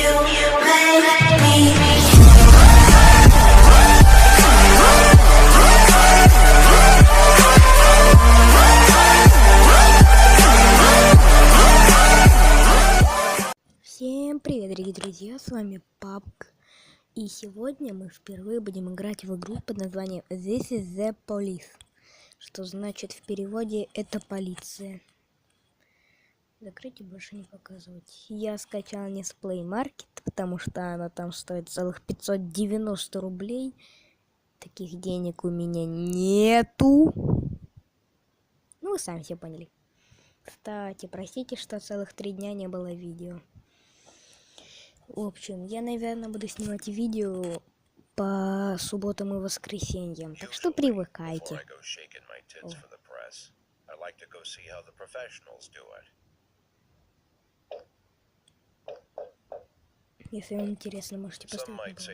Всем привет, дорогие друзья, с вами Папк. И сегодня мы впервые будем играть в игру под названием This is the Police, что значит в переводе это полиция. Закрыть и больше не показывать. Я скачал не с Play Market, потому что она там стоит целых 590 рублей. Таких денег у меня нету. Ну, вы сами все поняли. Кстати, простите, что целых 3 дня не было видео. В общем, я, наверное, буду снимать видео по субботам и воскресеньям, так что привыкайте. Если вам интересно, можете поставить на паузу.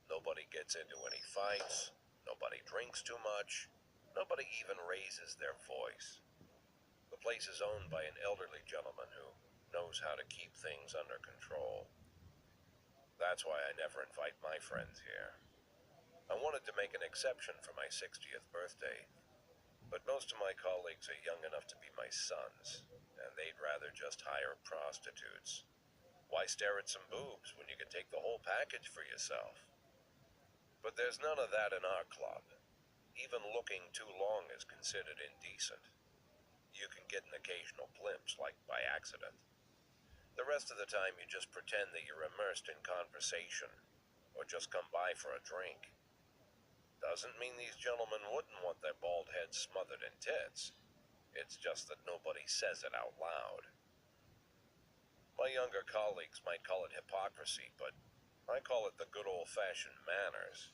Nobody gets into any fights, nobody drinks too much, nobody even raises their voice. The place is owned by an elderly gentleman who knows how to keep things under control. That's why I never invite my friends here. I wanted to make an exception for my 60th birthday, but most of my colleagues are young enough to be my sons, and they'd rather just hire prostitutes. Why stare at some boobs when you can take the whole package for yourself? But there's none of that in our club. Even looking too long is considered indecent. You can get an occasional glimpse, like by accident. The rest of the time you just pretend that you're immersed in conversation, or just come by for a drink. Doesn't mean these gentlemen wouldn't want their bald heads smothered in tits. It's just that nobody says it out loud. My younger colleagues might call it hypocrisy, but I call it the good old-fashioned manners.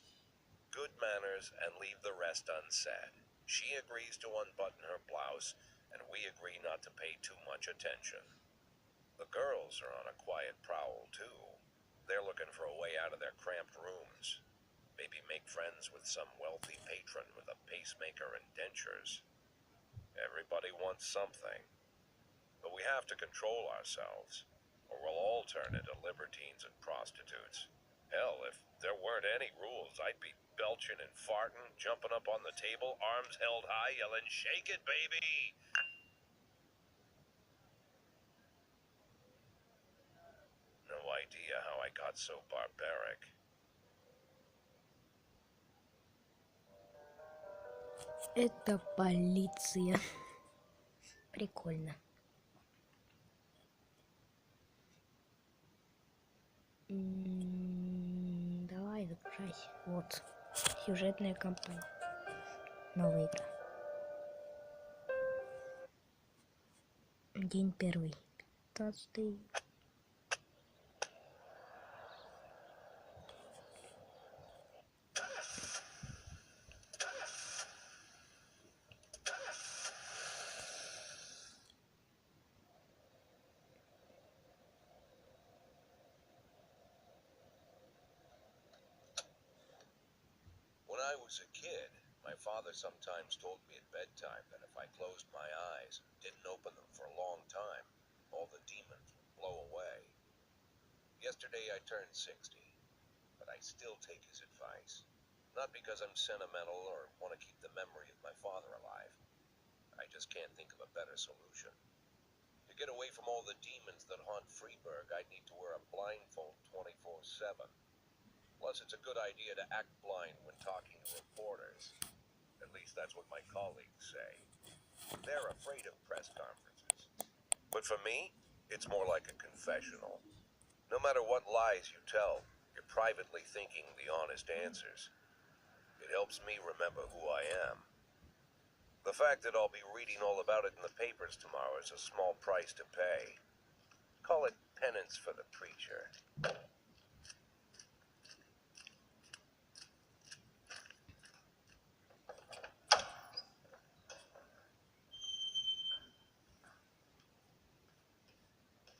Good manners and leave the rest unsaid. She agrees to unbutton her blouse, and we agree not to pay too much attention. The girls are on a quiet prowl, too. They're looking for a way out of their cramped rooms. Maybe make friends with some wealthy patron with a pacemaker and dentures. Everybody wants something. But we have to control ourselves, or we'll all turn into libertines and prostitutes. Hell, if there weren't any rules, I'd be belching and farting, jumping up on the table, arms held high, yelling, "Shake it, baby!" No idea how I got so barbaric. Это полиция. Прикольно. Давай, загружайся. Вот. Сюжетная кампания. Новая игра. День первый. 15-й. When I was a kid, my father sometimes told me at bedtime that if I closed my eyes and didn't open them for a long time, all the demons would blow away. Yesterday I turned 60, but I still take his advice. Not because I'm sentimental or want to keep the memory of my father alive. I just can't think of a better solution. To get away from all the demons that haunt Freeburg, I'd need to wear a blindfold 24/7. Plus, it's a good idea to act blind when talking to reporters. At least that's what my colleagues say. They're afraid of press conferences. But for me, it's more like a confessional. No matter what lies you tell, you're privately thinking the honest answers. It helps me remember who I am. The fact that I'll be reading all about it in the papers tomorrow is a small price to pay. Call it penance for the preacher.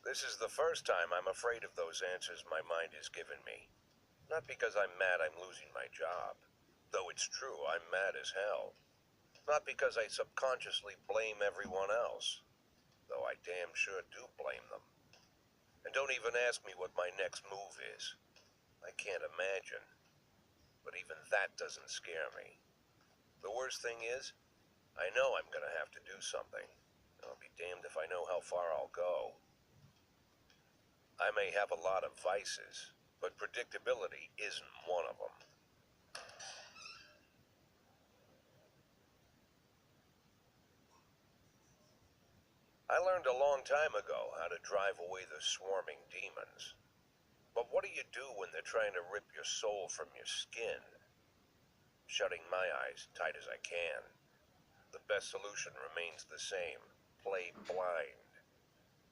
This is the first time I'm afraid of those answers my mind has given me. Not because I'm mad I'm losing my job. Though it's true, I'm mad as hell. Not because I subconsciously blame everyone else. Though I damn sure do blame them. And don't even ask me what my next move is. I can't imagine. But even that doesn't scare me. The worst thing is, I know I'm gonna have to do something. I'll be damned if I know how far I'll go. I may have a lot of vices, but predictability isn't one of them. I learned a long time ago how to drive away the swarming demons. But what do you do when they're trying to rip your soul from your skin? Shutting my eyes tight as I can. The best solution remains the same. Play blind.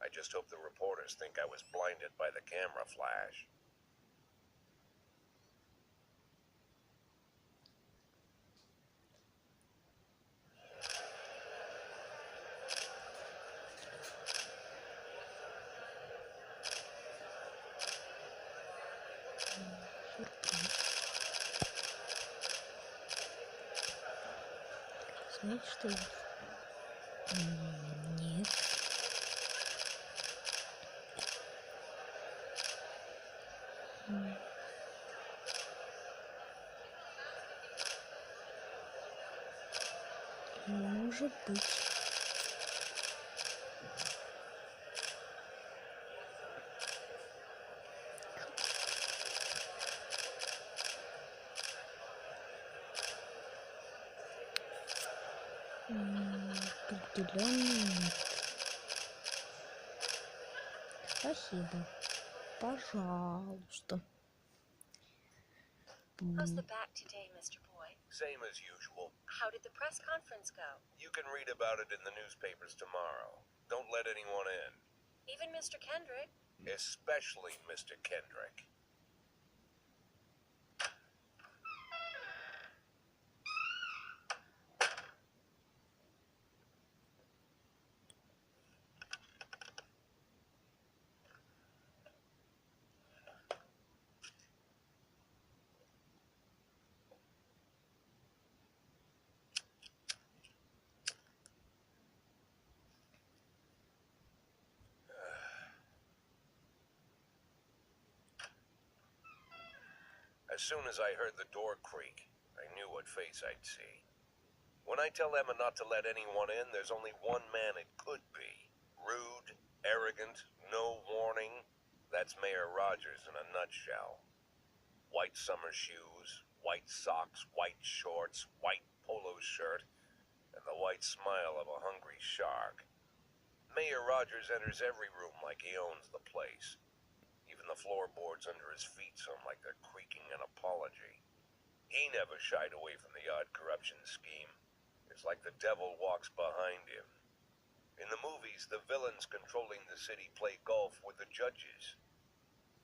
I just hope the reporters think I was blinded by the camera flash. Знаете, что есть? Нет. Может быть. Определенно нет. Спасибо. Пожалуйста. How's the back today, Mr. Boyd? Same as usual. How did the press conference go? You can read about it in the newspapers tomorrow. Don't let anyone in. Even Mr. Kendrick? Especially Mr. Kendrick. As soon as I heard the door creak, I knew what face I'd see. When I tell Emma not to let anyone in, there's only one man it could be. Rude, arrogant, no warning. That's Mayor Rogers in a nutshell. White summer shoes, white socks, white shorts, white polo shirt, and the white smile of a hungry shark. Mayor Rogers enters every room like he owns the place. Even the floorboards under his feet sound like they're creaking an apology. He never shied away from the odd corruption scheme. It's like the devil walks behind him. In the movies, the villains controlling the city play golf with the judges.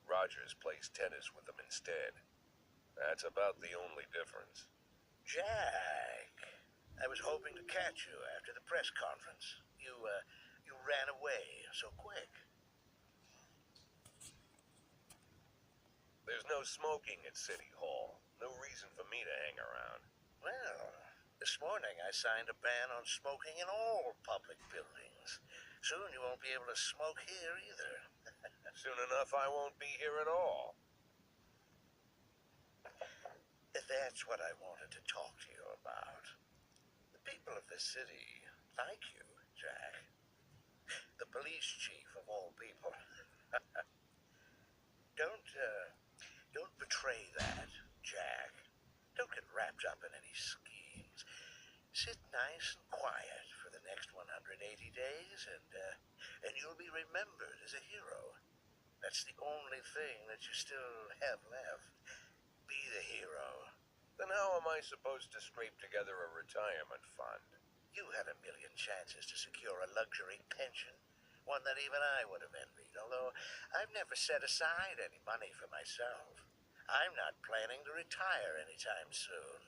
Rogers plays tennis with them instead. That's about the only difference. Jack, I was hoping to catch you after the press conference. You ran away so quick. There's no smoking at City Hall. No reason for me to hang around. Well, this morning I signed a ban on smoking in all public buildings. Soon you won't be able to smoke here either. Soon enough, I won't be here at all. That's what I wanted to talk to you about. The people of this city like you, Jack. The police chief of all people. Don't betray that, Jack. Don't get wrapped up in any schemes. Sit nice and quiet for the next 180 days, and you'll be remembered as a hero. That's the only thing that you still have left. Be the hero. Then how am I supposed to scrape together a retirement fund? You had a million chances to secure a luxury pension, one that even I would have envied, although I've never set aside any money for myself. I'm not planning to retire anytime soon.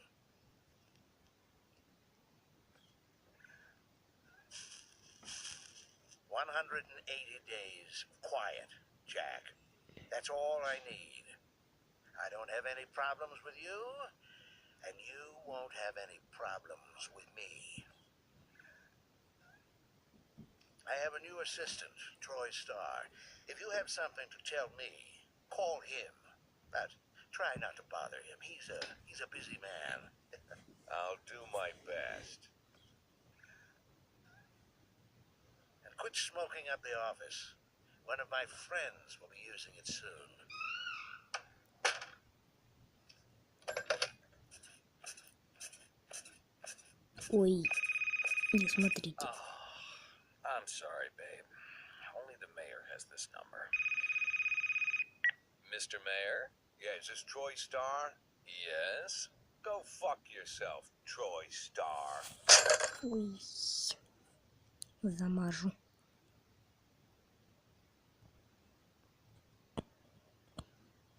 "180 days of quiet, Jack. That's all I need. I don't have any problems with you, and you won't have any problems with me. I have a new assistant, Troy Starr. If you have something to tell me, call him. But try not to bother him. He's a busy man. I'll do my best. And quit smoking up the office. One of my friends will be using it soon. Ой, не смотрите. I'm sorry, babe. Only the mayor has this number. Mr. Mayor? Yeah, is this Troy Starr? Yes? Go fuck yourself, Troy Starr. Ой, замажу.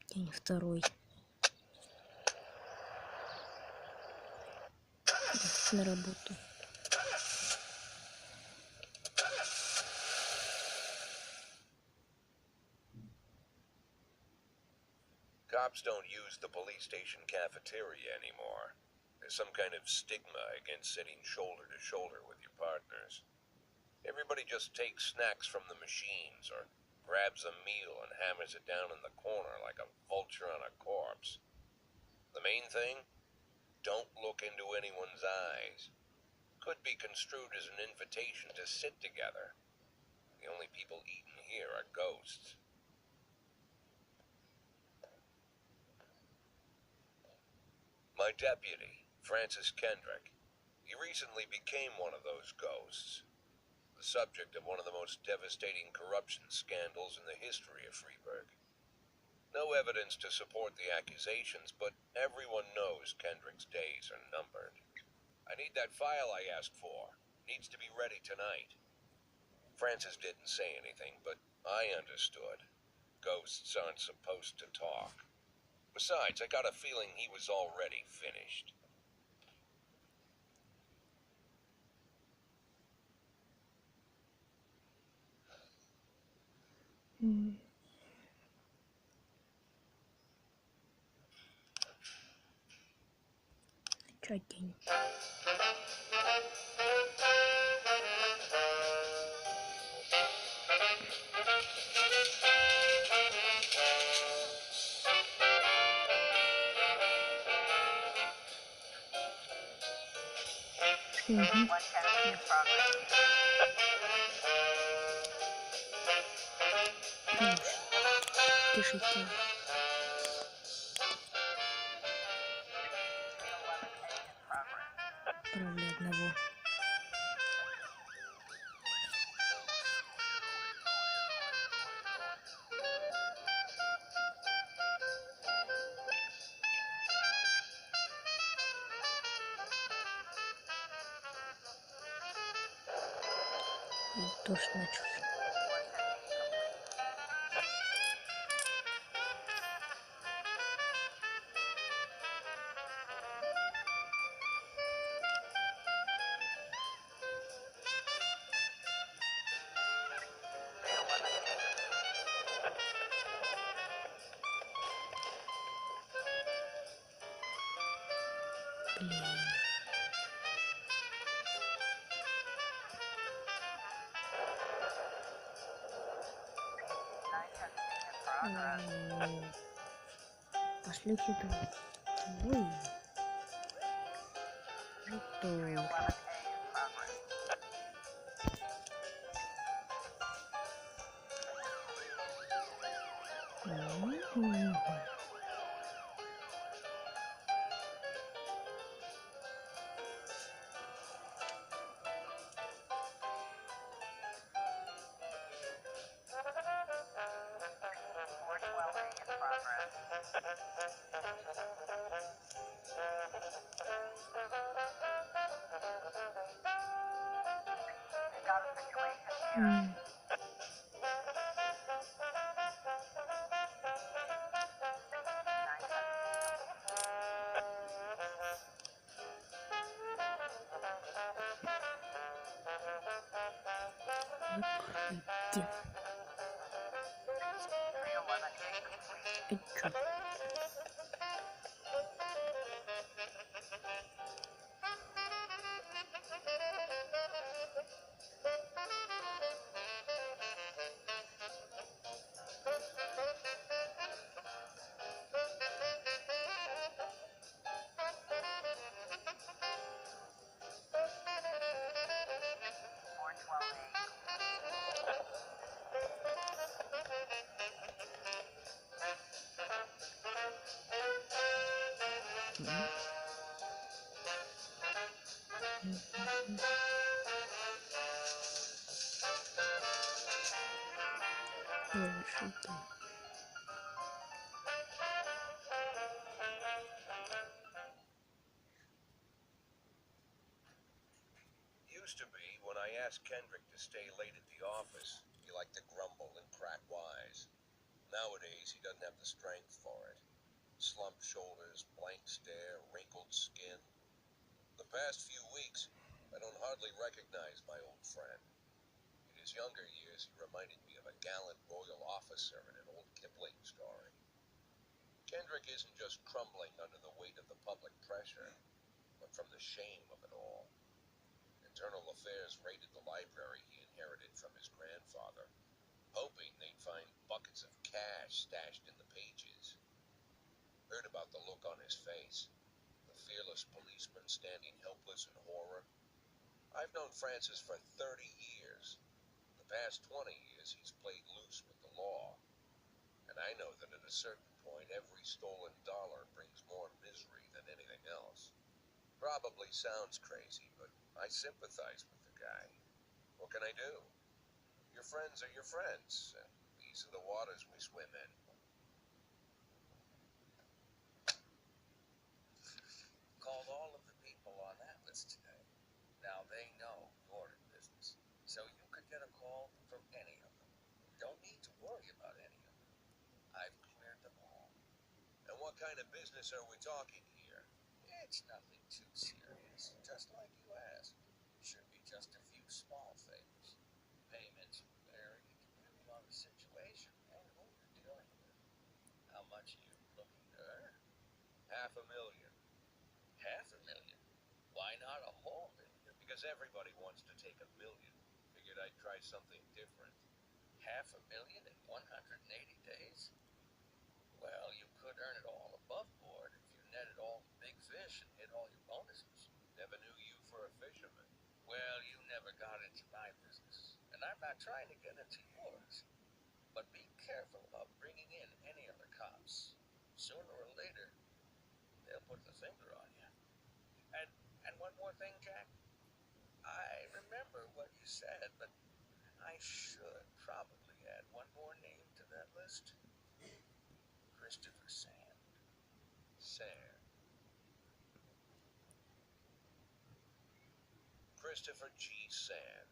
День второй. На работу. Cops don't use the police station cafeteria anymore. There's some kind of stigma against sitting shoulder to shoulder with your partners. Everybody just takes snacks from the machines or grabs a meal and hammers it down in the corner like a vulture on a corpse. The main thing? Don't look into anyone's eyes. Could be construed as an invitation to sit together. The only people eating here are ghosts. My deputy, Francis Kendrick, he recently became one of those ghosts. The subject of one of the most devastating corruption scandals in the history of Freeburg. No evidence to support the accusations, but everyone knows Kendrick's days are numbered. I need that file I asked for. Needs to be ready tonight. Francis didn't say anything, but I understood. Ghosts aren't supposed to talk. Besides, I got a feeling he was already finished. Чё день? Угу. Пишите. Отправлю одного. И дождь начался. Блин. Пошли сюда. Ой. Что? Закройте. И чё? Used to be when I asked Kendrick to stay late at the office, he liked to grumble and crack wise. Nowadays, he doesn't have the strength for it. Slumped shoulders, blank stare, wrinkled skin. The past few weeks, I don't hardly recognize my old friend. In his younger years, he reminded me of a gallant royal officer in an old Kipling story. Kendrick isn't just crumbling under the weight of the public pressure, but from the shame of it all. Internal Affairs raided the library he inherited from his grandfather, hoping they'd find buckets of cash stashed in the pages. Heard about the look on his face, the fearless policeman standing helpless in horror. I've known Francis for 30 years. The past 20 years he's played loose with the law. And I know that at a certain point every stolen dollar brings more misery than anything else. Probably sounds crazy, but I sympathize with the guy. What can I do? Your friends are your friends, and these are the waters we swim in. Called all of the people on that list today. Now they know you're in business, so you could get a call from any of them. Don't need to worry about any of them. I've cleared them all. And what kind of business are we talking here? It's nothing too serious, just like you asked. Should be just a few small favors. Payments vary depending on the situation and who you're dealing with. How much are you looking to earn? $500,000. $500,000. Why not a whole million? Because everybody wants to take $1 million. Figured I'd try something different. $500,000 in 180 days? Well, you could earn it all above board if you netted all the big fish and hit all your bonuses. Never knew you for a fisherman. Well, you never got into my business, and I'm not trying to get into yours. But be careful about bringing in any other cops. Sooner or later, they'll put the finger on you. And one more thing, Jack. I remember what you said, but I should probably add one more name to that list. Christopher Sand. Sand. Christopher G. Sand.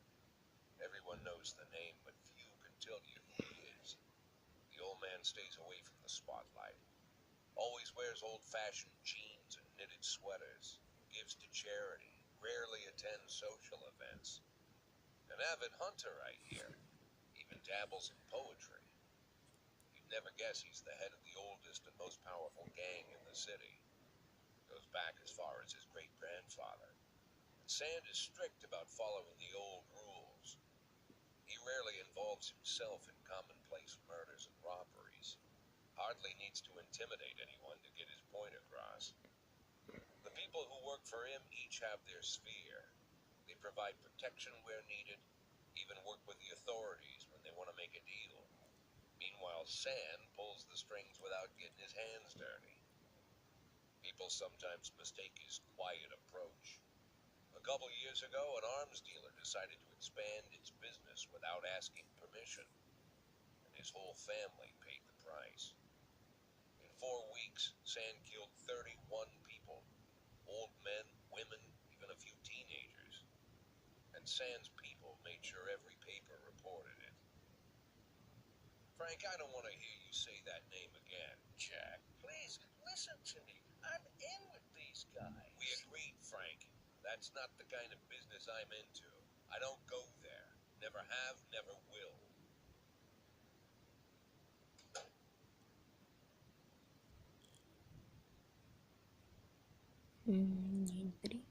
Everyone knows the name, but few can tell you who he is. The old man stays away from the spotlight. Always wears old-fashioned jeans and knitted sweaters. Gives to charity. Rarely attends social events. An avid hunter, I hear. Even dabbles in poetry. You'd never guess he's the head of the oldest and most powerful gang in the city. Goes back as far as his great-grandfather. And Sand is strict about following the old rules. He rarely involves himself in commonplace murders and robberies. Hardly needs to intimidate anyone to get his point across. The people who work for him each have their sphere. They provide protection where needed, even work with the authorities when they want to make a deal. Meanwhile, Sand pulls the strings without getting his hands dirty. People sometimes mistake his quiet approach. A couple years ago, an arms dealer decided to expand its business without asking permission, and his whole family paid the price. In 4 weeks, Sand killed 31 people. Old men, women, even a few teenagers. And Sand's people made sure every paper reported it. Frank, I don't want to hear you say that name again. Jack, please listen to me. I'm in with these guys. We agreed, Frank. That's not the kind of business I'm into. I don't go there. Never have, never will. День-три.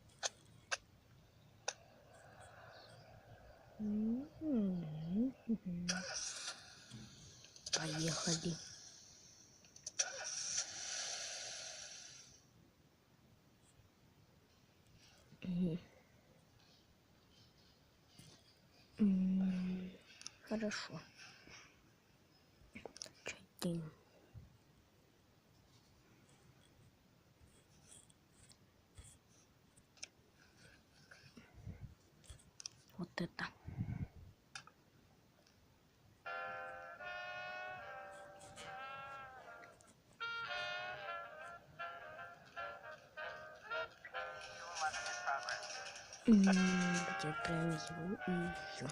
Поехали. Хорошо. Чатим. Давайте отправим его и все.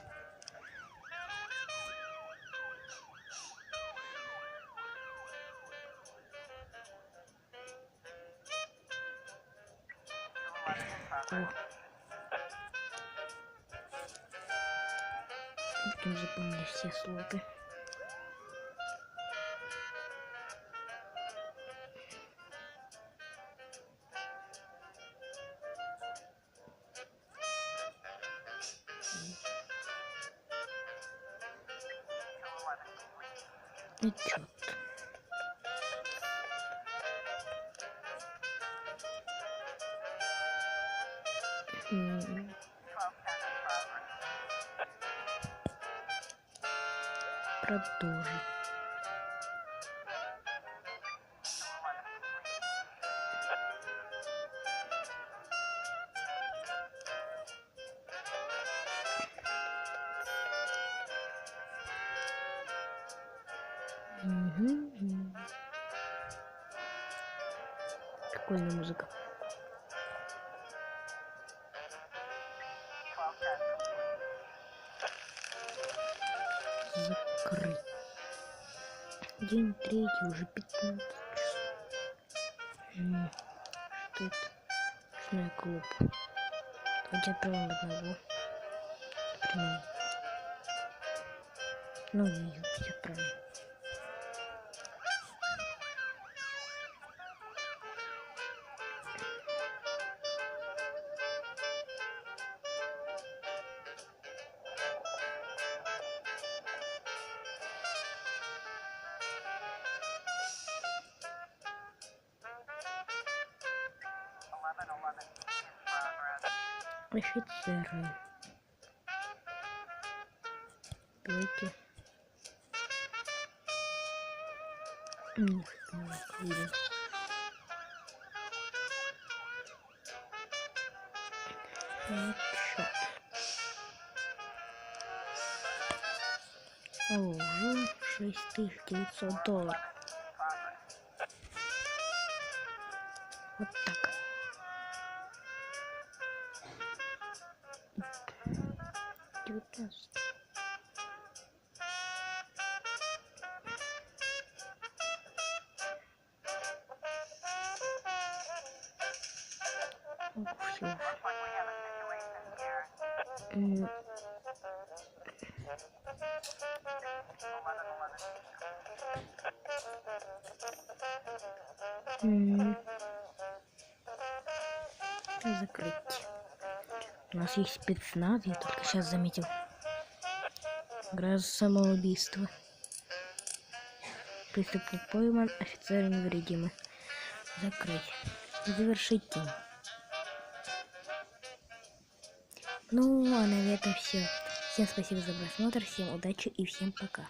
Будем заполнять все слоты. Отчет. Продолжить. Прикольная музыка. Закрыть. День третий, уже 15 часов. Что это? Ночной клуб. Давайте отправим одного. Примерно. Ну, ее все правильно. Офицеры. Пойте. Отчет. Уже $6900. Вот так. Все. Закрыть. У нас есть спецназ, я только сейчас заметил. Игра за самоубийство. Преступник пойман, офицеры невредимы. Закрыть. Завершить тему. Ну, а на этом все. Всем спасибо за просмотр, всем удачи и всем пока.